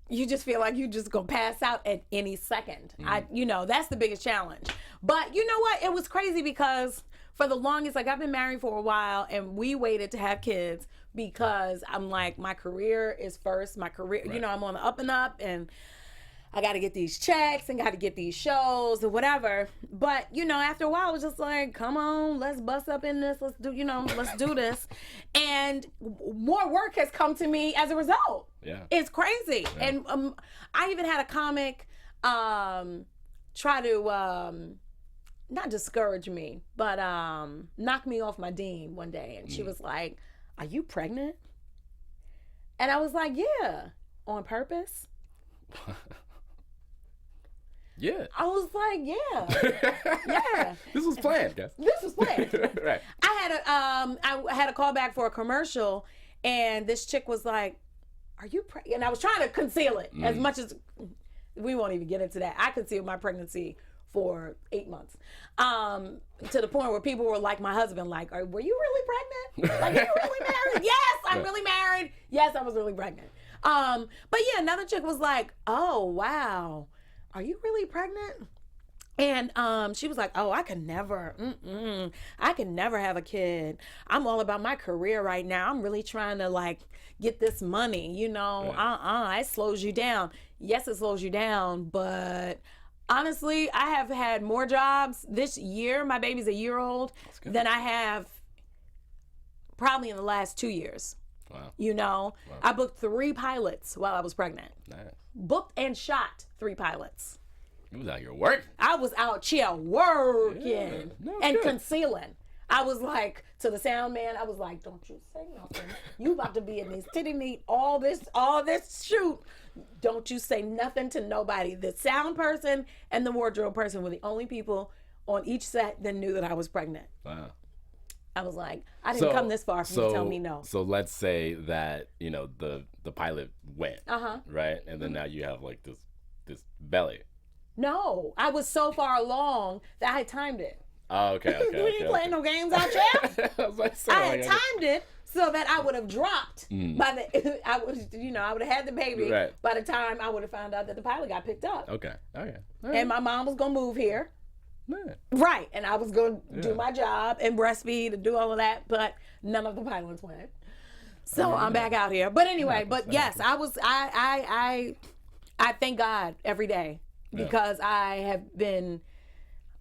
you just feel like you just gonna pass out at any second. That's the biggest challenge. But you know what? It was crazy because for the longest, like I've been married for a while and we waited to have kids because I'm like, my career is first. My career, Right. I'm on the up and up and I got to get these checks and got to get these shows or whatever. But, after a while, it was just like, come on, let's bust up in this. Let's do this. And more work has come to me as a result. Yeah. It's crazy. Yeah. And I even had a comic try to not discourage me, but knock me off my Dean one day. And she was like, are you pregnant? And I was like, yeah, on purpose. Yeah. I was like, yeah. This was planned, guys. This was planned. Right. I had a call back for a commercial, and this chick was like, "Are you pregnant?" And I was trying to conceal it as much as we won't even get into that. I concealed my pregnancy for 8 months, to the point where people were like, my husband, like, "Were you really pregnant? Like, are you really married?" Yes, I'm really married. Yes, I was really pregnant. But yeah, another chick was like, "Oh wow, are you really pregnant?" And she was like, "Oh, I could never have a kid. I'm all about my career right now. I'm really trying to like get this money, It slows you down." Yes, it slows you down, but honestly, I have had more jobs this year. My baby's a year old than I have probably in the last 2 years. Wow. I booked 3 pilots while I was pregnant. Nice. Booked and shot 3 pilots. You was out here working. I was out here working and good. concealing. I was like, to the sound man, I was like, "Don't you say nothing. You about to be in these titty meat, all this shoot. Don't you say nothing to nobody." The sound person and the wardrobe person were the only people on each set that knew that I was pregnant. Wow. I was like, I didn't come this far for you to tell me no. So let's say that, the pilot went, right? And then now you have like this belly. No, I was so far along that I timed it. Oh, okay. You ain't playing no games out there. I was like, I had timed it so that I would have dropped by the. I would have had the baby by the time I would have found out that the pilot got picked up. Okay. All right. And my mom was gonna move here. Man. Right, and I was gonna do my job and breastfeed and do all of that, but none of the pilots went. So I'm back out here. But anyway, yes, I was. I thank God every day because I have been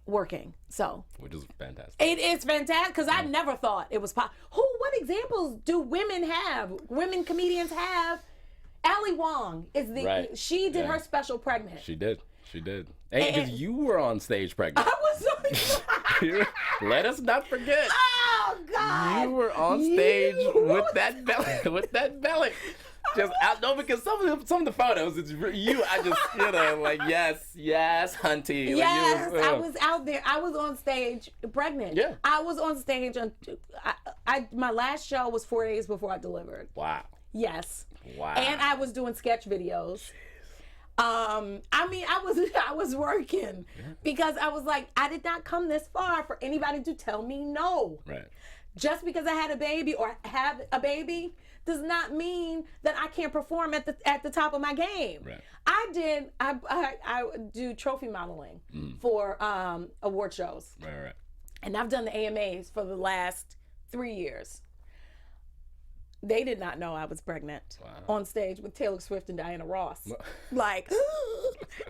working. So which is fantastic. It is fantastic because I never thought it was possible. What examples do women have? Women comedians have. Ali Wong is she did her special pregnant. She did. And because you were on stage pregnant. I was so Let us not forget. Oh God! You were on stage with that belly. Just out, no, because some of the photos, it's you. I just, like yes, hunty. Yes, I was out there. I was on stage pregnant. Yeah. I was on stage. My last show was 4 days before I delivered. Wow. Yes. Wow. And I was doing sketch videos. I was working because I was like, I did not come this far for anybody to tell me no. Right. Just because I had a baby or have a baby does not mean that I can't perform at the top of my game. Right. I do trophy modeling for award shows. Right. And I've done the AMAs for the last 3 years. They did not know I was pregnant on stage with Taylor Swift and Diana Ross. Like,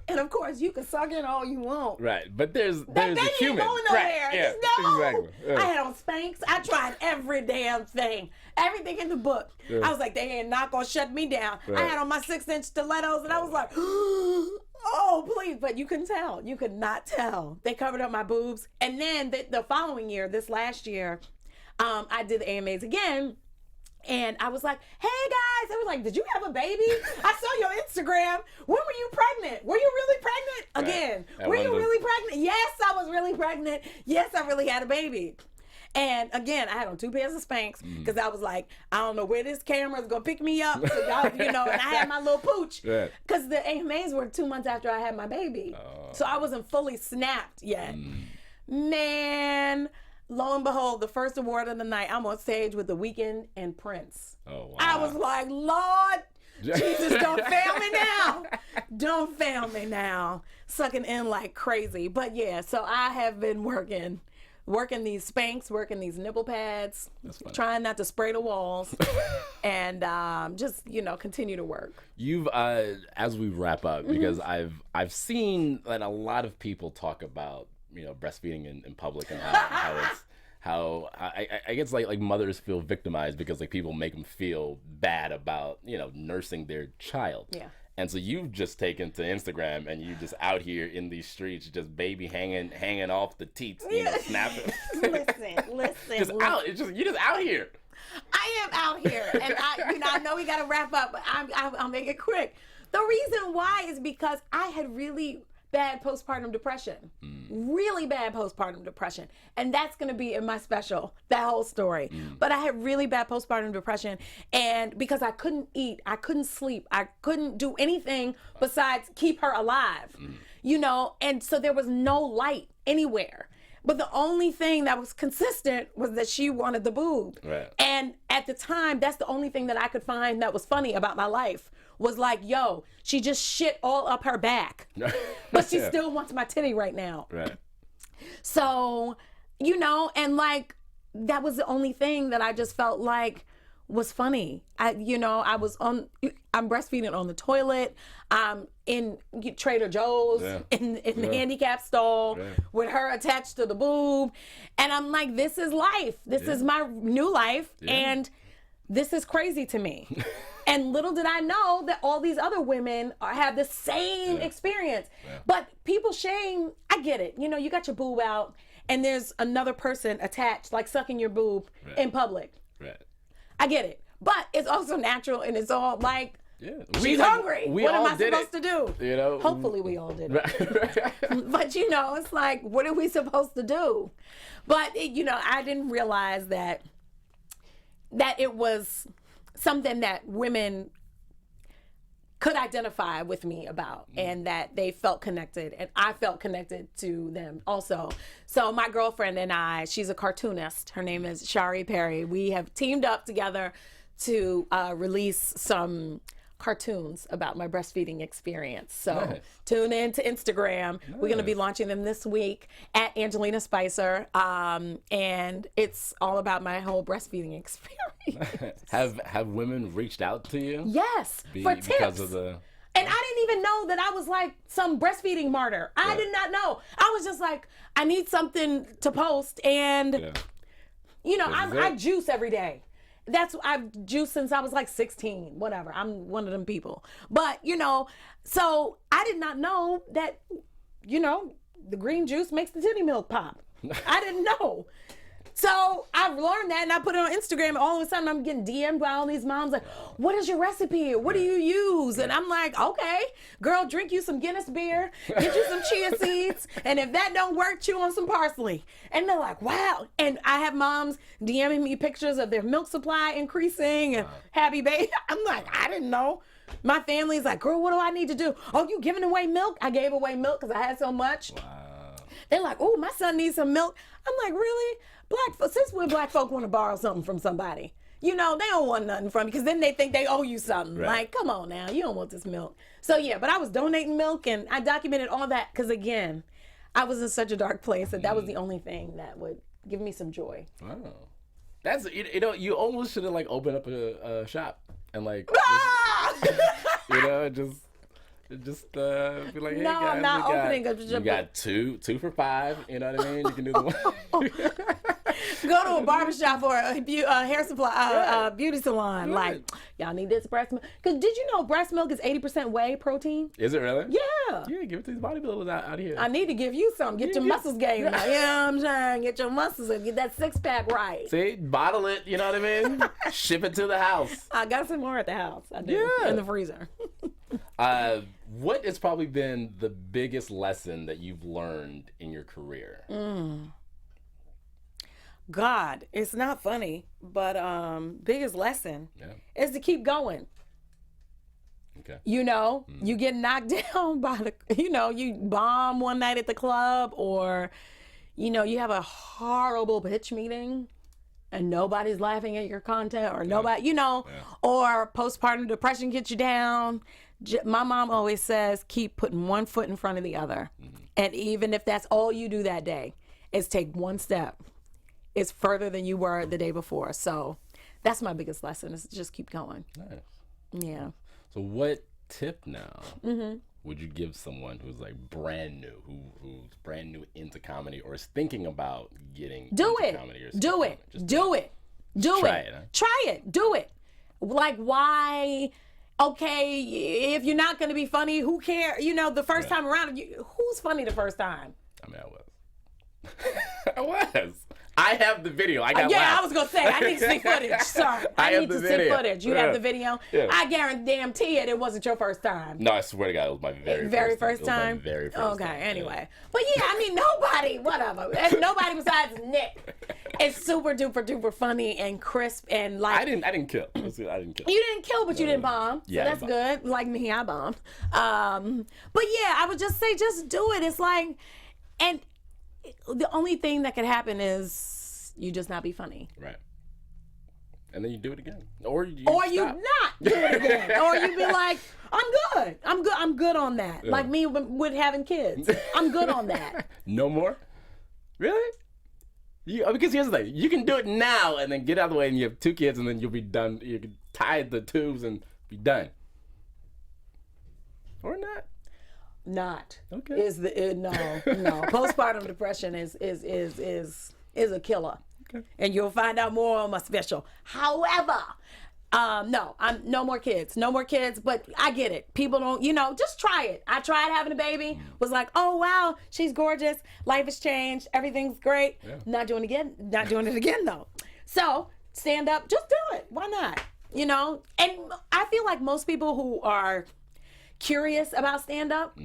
and of course you can suck in all you want. Right, but there's that a human. Going nowhere. Right, yeah, No. exactly. Yeah. I had on Spanx. I tried every damn thing, everything in the book. Yeah. I was like, they ain't not gonna shut me down. Right. I had on my 6-inch stilettos, and I was like, oh please, but you couldn't tell. You could not tell. They covered up my boobs, and then the following year, this last year, I did the AMAs again. And I was like, hey guys, they were like, did you have a baby? I saw your Instagram. When were you pregnant? Were you really pregnant? Again, were you really pregnant? Yes, I was really pregnant. Yes, I really had a baby. And again, I had on 2 pairs of Spanx because I was like, I don't know where this camera is going to pick me up. So y'all, and I had my little pooch because the AMAs were 2 months after I had my baby. So I wasn't fully snapped yet. Man, lo and behold, the first award of the night, I'm on stage with The Weeknd and Prince. Oh, wow. I was like, Lord, Jesus, don't fail me now. Don't fail me now. Sucking in like crazy. But yeah, so I have been working these Spanx, working these nipple pads, trying not to spray the walls, and just, continue to work. You've, as we wrap up, because I've seen that a lot of people talk about, breastfeeding in public and how I guess like mothers feel victimized because like people make them feel bad about, nursing their child. Yeah. And so you've just taken to Instagram and you just out here in these streets, just baby hanging off the teats, snapping. Listen. You're just out here. I am out here, and I know we got to wrap up, but I'll make it quick. The reason why is because I had really bad postpartum depression, really bad postpartum depression, and that's going to be in my special, that whole story. But I had really bad postpartum depression, and because I couldn't eat, I couldn't sleep, I couldn't do anything besides keep her alive, and so there was no light anywhere. But the only thing that was consistent was that she wanted the boob. Right. And at the time, that's the only thing that I could find that was funny about my life. Was like, yo, she just shit all up her back. But she still wants my titty right now. Right. So, and like, that was the only thing that I just felt like was funny. I'm breastfeeding on the toilet, in Trader Joe's, in the handicap stall, with her attached to the boob. And I'm like, this is life. This is my new life. And this is crazy to me. And little did I know that all these other women have the same experience. But people shame, I get it. You got your boob out and there's another person attached, like sucking your boob in public. Right. I get it. But it's also natural and it's all like, she's like, hungry. What am I supposed to do? Hopefully we all did it. But it's like, what are we supposed to do? But, I didn't realize that it was something that women could identify with me about, and that they felt connected, and I felt connected to them also. So my girlfriend and I, she's a cartoonist. Her name is Shari Perry. We have teamed up together to release some cartoons about my breastfeeding experience. So tune in to Instagram. We're going to be launching them this week at Angelina Spicer. And it's all about my whole breastfeeding experience. Have women reached out to you? Yes, for tips. Because of the... And I didn't even know that I was like some breastfeeding martyr. I did not know. I was just like, I need something to post. And, I juice every day. I've juiced since I was like 16, whatever. I'm one of them people. But, so I did not know that, the green juice makes the titty milk pop. I didn't know. So I've learned that and I put it on Instagram and all of a sudden I'm getting DM'd by all these moms like, what is your recipe? What do you use? And I'm like, okay, girl, drink you some Guinness beer, get you some chia seeds, and if that don't work, chew on some parsley. And they're like, wow. And I have moms DMing me pictures of their milk supply increasing and happy baby. I'm like, I didn't know. My family's like, girl, what do I need to do? Oh, you giving away milk? I gave away milk because I had so much. Wow. They're like, oh, my son needs some milk. I'm like, really? Since when black folk want to borrow something from somebody? They don't want nothing from you because then they think they owe you something. Right. Like, come on now, you don't want this milk. So yeah, but I was donating milk and I documented all that because again, I was in such a dark place that was the only thing that would give me some joy. Wow. That's, you almost should have like opened up a shop and like, just be like, hey no, guys, I'm not opening a you got two for $5. You know what I mean? You can do the one. Go to a barbershop or a hair supply, beauty salon. Right. Like, y'all need this breast milk. Because did you know breast milk is 80% whey protein? Is it really? Yeah. Yeah, give it to these bodybuilders out here. I need to give you some. Get your muscles gained. You know what I'm saying? Get your muscles and get that six-pack right. See? Bottle it, you know what I mean? Ship it to the house. I got some more at the house. I do. In the freezer. What has probably been the biggest lesson that you've learned in your career? God, it's not funny, but biggest lesson is to keep going. Okay. You get knocked down by you bomb one night at the club, or you have a horrible pitch meeting and nobody's laughing at your content, or nobody, or postpartum depression gets you down. My mom always says, keep putting one foot in front of the other. And even if that's all you do that day, is take one step. It's further than you were the day before. So that's my biggest lesson, is just keep going. Nice. Yeah. So what tip now would you give someone who's like brand new, who's brand new into comedy, or is thinking about getting into comedy? Do it. Do it. Try it. Huh? Try it. Do it. Like, why? Okay, if you're not going to be funny, who cares? The first time around, who's funny the first time? I mean, I was. I have the video. I got I was going to say, I need to see footage. Sorry. I need to see footage. You have the video? Yeah. I guarantee it wasn't your first time. No, I swear to God, it was my very first time. It was my very first time. Okay, anyway. But yeah, I mean, nobody, whatever. Nobody besides Nick is super duper duper funny and crisp and like. I didn't kill. I didn't kill. You didn't kill, but you didn't bomb. So Yeah, that's good. Like me, I bombed. But yeah, I would just say, just do it. It's like, and the only thing that could happen is you just not be funny. Right. And then you do it again. Or you not do it again. Or you be like, I'm good on that. Yeah. Like me with having kids. I'm good on that. No more? Really? Because here's the thing. You can do it now and then get out of the way and you have 2 kids and then you'll be done. You can tie the tubes and be done. Or not. Not. Okay. No. Postpartum depression is a killer. Okay. And you'll find out more on my special. However, no more kids. No more kids, but I get it. People don't, just try it. I tried having a baby, was like, oh wow, she's gorgeous. Life has changed. Everything's great. Yeah. Not doing it again though. So stand up, just do it. Why not? And I feel like most people who are curious about stand up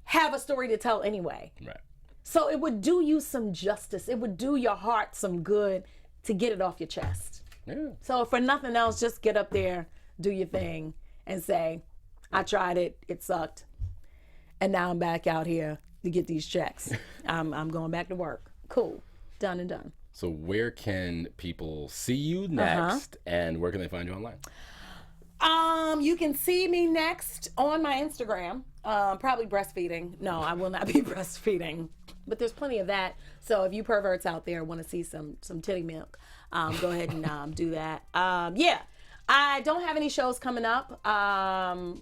have a story to tell anyway. Right. So it would do you some justice. It would do your heart some good to get it off your chest. Yeah. So for nothing else, just get up there, do your thing, and say, I tried it, it sucked, and now I'm back out here to get these checks. I'm going back to work. Cool. Done and done. So where can people see you next, and where can they find you online? You can see me next on my Instagram. Probably breastfeeding. No, I will not be breastfeeding, but there's plenty of that. So if you perverts out there want to see some titty milk, go ahead and do that. Yeah, I don't have any shows coming up, but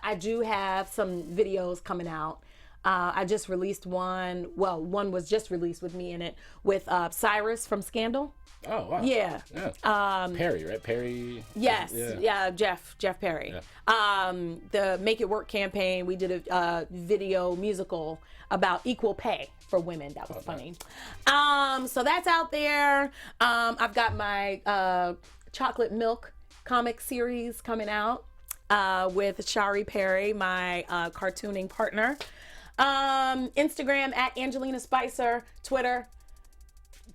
I do have some videos coming out. I just released one. Well, one was just released with me in it with Cyrus from Scandal. Oh, wow. Yeah. Perry, right? Perry. Yes. Yeah. Jeff Perry. Yeah. The Make It Work campaign, we did a video musical about equal pay for women. That was funny. So that's out there. I've got my chocolate milk comic series coming out with Shari Perry, my cartooning partner. Instagram at Angelina Spicer, Twitter,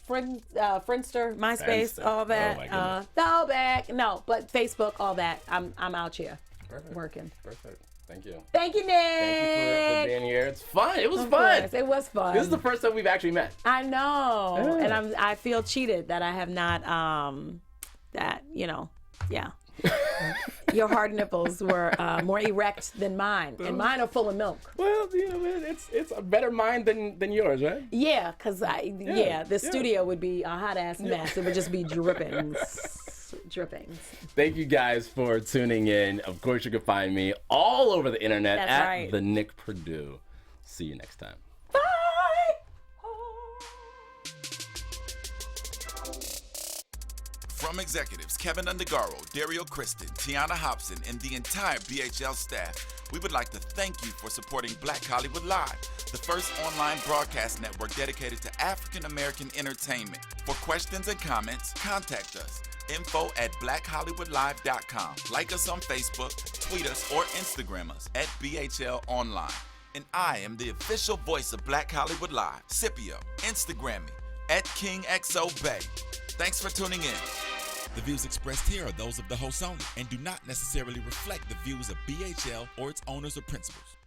Friendster, MySpace, all that. But Facebook, all that. I'm out here. Perfect. Working. Perfect. Thank you. Thank you, Nick. Thank you for being here. It's fun. It was Of fun. course. It was fun. This is the first time we've actually met. I know. Yeah. And I feel cheated that I have not, yeah. Your hard nipples were more erect than mine, and mine are full of milk. Well, it's a better mind than yours, right? Yeah, because the studio would be a hot ass mess. It would just be drippings. Thank you guys for tuning in. Of course, you can find me all over the internet That's the Nick Perdue. See you next time. Bye. From executives Kevin Undergaro, Dario Kristen, Tiana Hobson, and the entire BHL staff, we would like to thank you for supporting Black Hollywood Live, the first online broadcast network dedicated to African American entertainment. For questions and comments, contact us. info@blackhollywoodlive.com. Like us on Facebook, tweet us, or Instagram us at BHL Online. And I am the official voice of Black Hollywood Live, Scipio. Instagram me at KingXOBay. Thanks for tuning in. The views expressed here are those of the host only and do not necessarily reflect the views of BHL or its owners or principals.